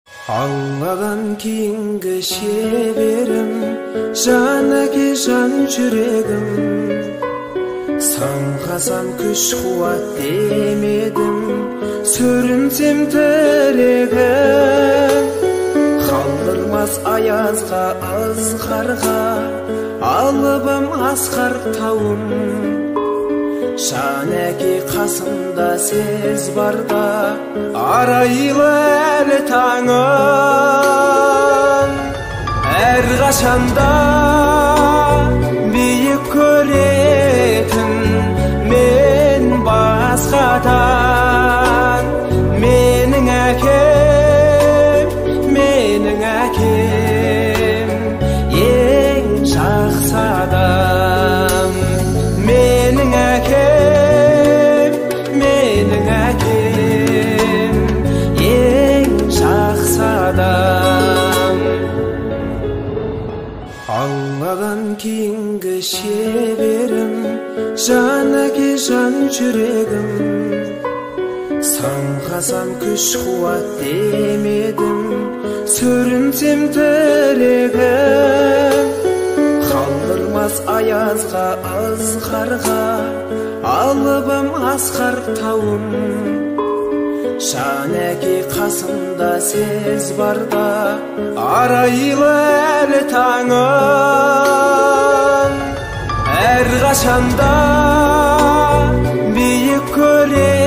Алладан кейінгі шеберім, жанаке жан жүрегім. Самғасам күш қуат демедім, сүрінсем тірегім. Қалдырмас аязға, ызғарға, алыбым асқар тауым. Жанаке қасымда сез барда, арайлы әлі таңым. Әр қашанда биік көретін мен басқадан. Менің әкем, ең жақсы адам. Менің әкем, ең жақсы адам. Алладан кейінгі шеберім, жанаке жан жүрегім. Самғасам күш қуат демедім, сүрінсем тірегім. Қалдырмас аязға, ызғарға, алыбым асқар тауым. Жанаке қасымда сез барда, арайлы әлі таңым. Әр қашанда биік көретін